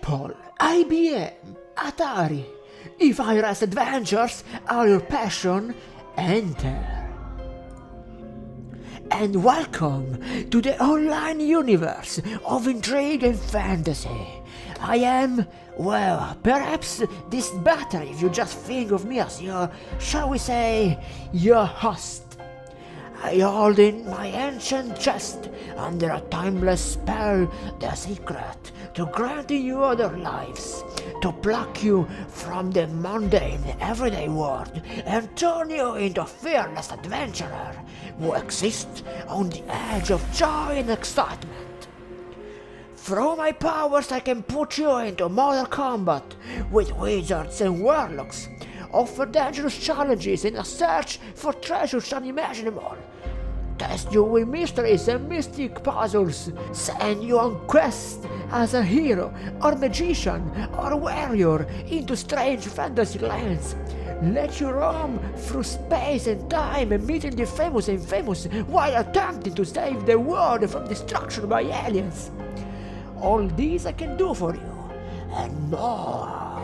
Apple, IBM, Atari. If IRS adventures are your passion, enter. And welcome to the online universe of intrigue and fantasy. I am, well, perhaps this better if you just think of me as your, shall we say, your host. I hold in my ancient chest, under a timeless spell, the secret to granting you other lives, to pluck you from the mundane everyday world and turn you into a fearless adventurer who exists on the edge of joy and excitement. Through my powers I can put you into mortal combat with wizards and warlocks, offer dangerous challenges in a search for treasures unimaginable, test you with mysteries and mystic puzzles, send you on quests as a hero or magician or warrior into strange fantasy lands, let you roam through space and time and meeting the famous and infamous while attempting to save the world from destruction by aliens. All this I can do for you, and more,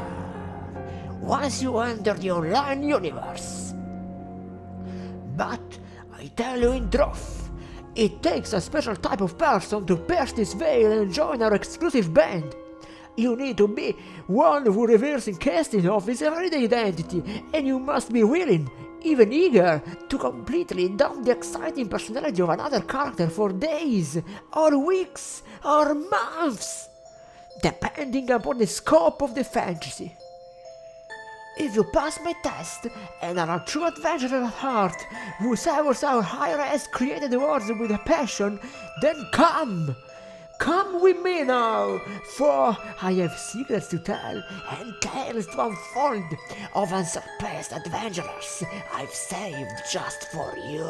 once you enter the online universe. But I tell you in truth, it takes a special type of person to pierce this veil and join our exclusive band. You need to be one who reveals in casting of his everyday identity, and you must be willing, even eager, to completely dump the exciting personality of another character for days, or weeks, or months, depending upon the scope of the fantasy. If you pass my test and are a true adventurer at heart, who savors our high-res created worlds with a passion, then come! Come with me now, for I have secrets to tell and tales to unfold of unsurpassed adventurers I've saved just for you.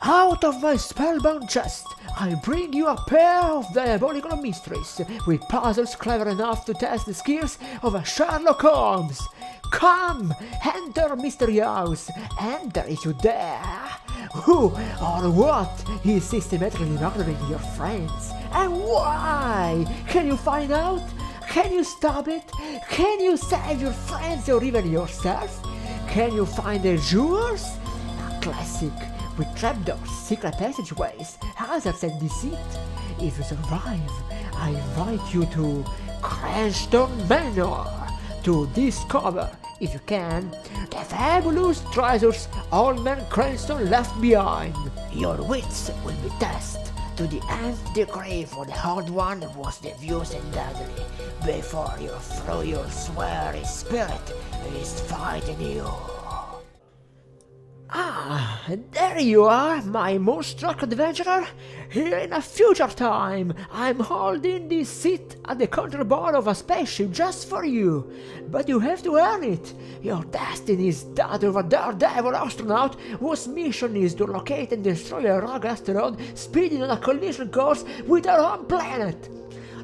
Out of my spellbound chest, I bring you a pair of diabolical mysteries, with puzzles clever enough to test the skills of a Sherlock Holmes. Come, enter Mystery House, enter if you dare. Who or what is systematically murdering your friends, and why? Can you find out? Can you stop it? Can you save your friends or even yourself? Can you find the jewels? A classic with trapdoors, secret passageways, hazards and deceit. If you survive, I invite you to Cranston Manor to discover, if you can, the fabulous treasures Old Man Cranston left behind. Your wits will be tested to the nth degree, for the Old One was devious and deadly. Before you throw, you'll swear his spirit is fighting you. Ah, there you are, my moonstruck adventurer. Here in a future time, I'm holding this seat at the control board of a spaceship just for you. But you have to earn it. Your destiny is that of a daredevil astronaut whose mission is to locate and destroy a rogue asteroid speeding on a collision course with our home planet.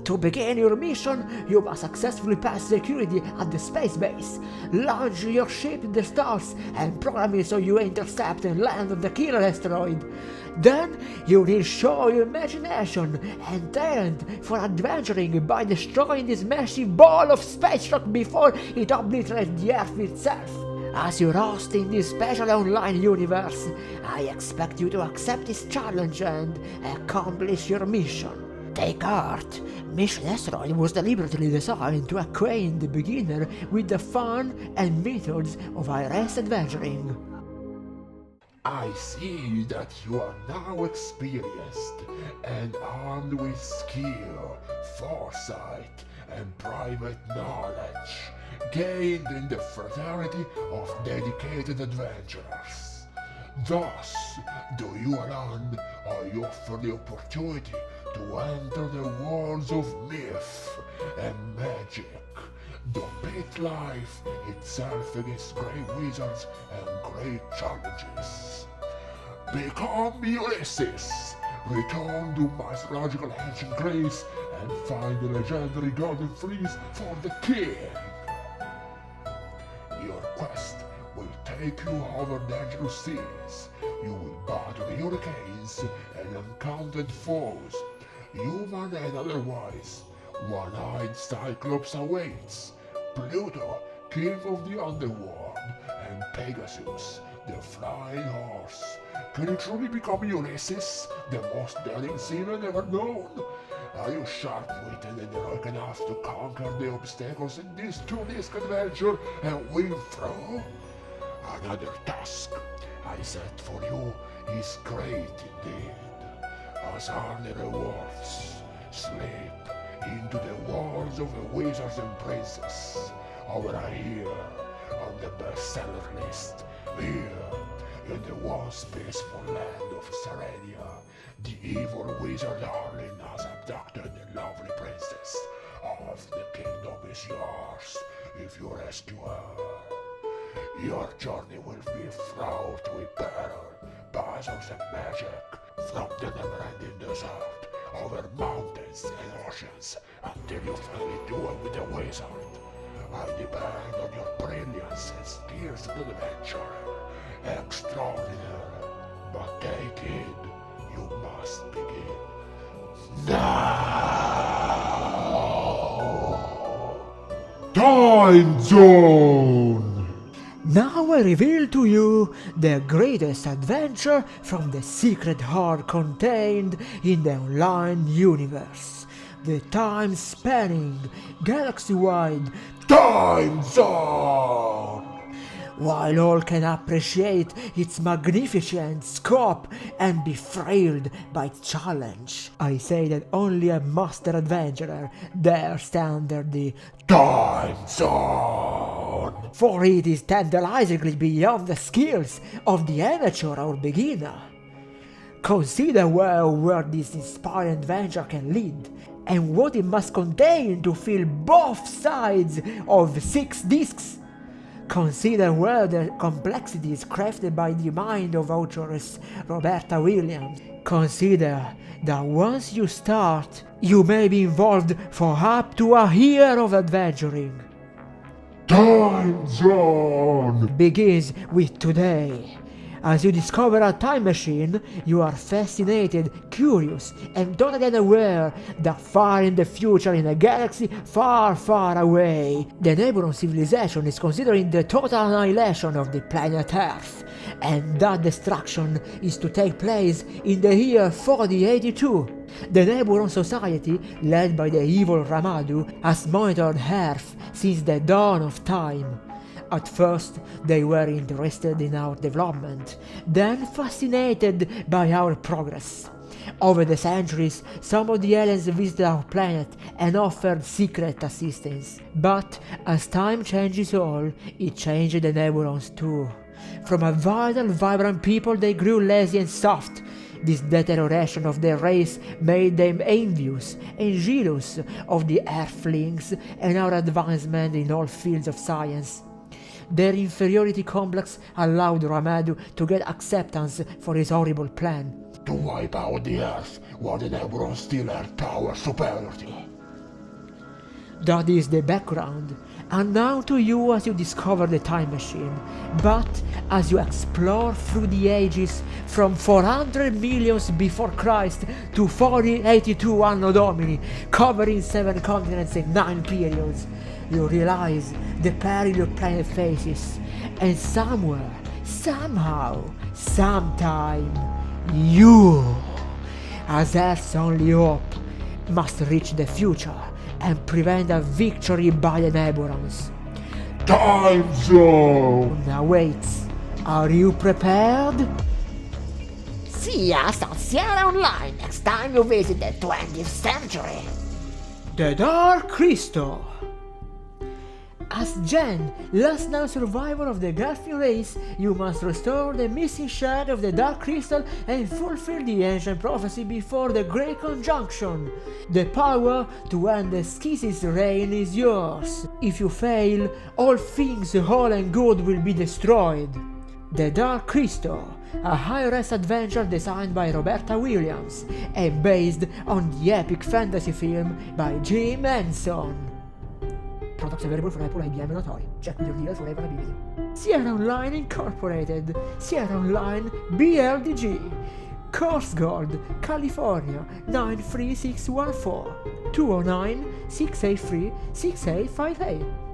To begin your mission, you must successfully pass security at the space base, launch your ship in the stars, and program it so you intercept and land on the killer asteroid. Then you need show your imagination and talent for adventuring by destroying this massive ball of space rock before it obliterates the Earth itself. As your host in this special online universe, I expect you to accept this challenge and accomplish your mission. Take heart. Mission Asteroid was deliberately designed to acquaint the beginner with the fun and methods of IRS adventuring. I see that you are now experienced and armed with skill, foresight, and private knowledge, gained in the fraternity of dedicated adventurers. Thus, do you alone I offer the opportunity to enter the worlds of myth and magic, the pit life itself against great wizards and great challenges. Become Ulysses, return to mythological ancient Greece, and find the legendary golden fleece for the king. Your quest will take you over dangerous seas. You will battle hurricanes and uncounted foes, human and otherwise, One-eyed Cyclops awaits, Pluto, king of the underworld, and Pegasus, the flying horse. Can you truly become Ulysses, the most daring seaman ever known? Are you sharp-witted and heroic enough to conquer the obstacles in this two-disc adventure and win through? Another task I set for you is great indeed. As are the rewards. Slip into the worlds of the wizards and princes, over here on the bestseller list, here in the once peaceful land of Serenia. The evil wizard Harlin has abducted the lovely princess. Half the kingdom is yours if you rescue her. Your journey will be fraught with peril, puzzles and magic, from the never-ending desert, over mountains and oceans, until you finally do it with the wizard. I depend on your brilliance and skills as an adventurer. Extraordinary, but take heed, you must begin now. Time Zone! Now I reveal to you the greatest adventure from the secret heart contained in the online universe. The time-spanning, galaxy-wide Time Zone! While all can appreciate its magnificent scope and be thrilled by its challenge, I say that only a master adventurer dare stand under the Time Zone, for it is tantalizingly beyond the skills of the amateur or beginner. Consider where this inspiring adventure can lead, and what it must contain to fill both sides of 6 discs. Consider where the complexity is crafted by the mind of authoress Roberta Williams. Consider that once you start, you may be involved for up to a year of adventuring. Time Zone Begins with today. As you discover a time machine, you are fascinated, curious, and totally unaware that far in the future, in a galaxy far, far away, the neighboring civilization is considering the total annihilation of the planet Earth, and that destruction is to take place in the year 4082. The neighboring society, led by the evil Ramadu, has monitored Earth since the dawn of time. At first, they were interested in our development, then fascinated by our progress. Over the centuries, some of the aliens visited our planet and offered secret assistance. But as time changes all, it changed the neighborhoods too. From a vital, vibrant people, they grew lazy and soft. This deterioration of their race made them envious and jealous of the Earthlings and our advancement in all fields of science. Their inferiority complex allowed Ramadu to get acceptance for his horrible plan. to wipe out the Earth while the neighbors still had power superiority. That is the background, and now to you as you discover the time machine, but as you explore through the ages from 400 millions before Christ to 4082 Anno Domini, covering 7 continents and 9 periods, you realize the peril your planet faces, and somewhere, somehow, sometime, you, as Earth's only hope, must reach the future and prevent a victory by the neighbors. Time Zone! Now wait, are you prepared? See us on Sierra Online next time you visit the 20th century. The Dark Crystal. As Jen, last known survivor of the Garfield race, you must restore the missing shard of the Dark Crystal and fulfill the ancient prophecy before the Great Conjunction. The power to end the Schiz's reign is yours. If you fail, all things whole and good will be destroyed. The Dark Crystal, a high-res adventure designed by Roberta Williams and based on the epic fantasy film by Jim Henson. Products available for Apple, IBM, and Atari. Check with your dealer for availability. Sierra Online Incorporated. Sierra Online BLDG. Coast Guard, California 93614. 209 683 6858.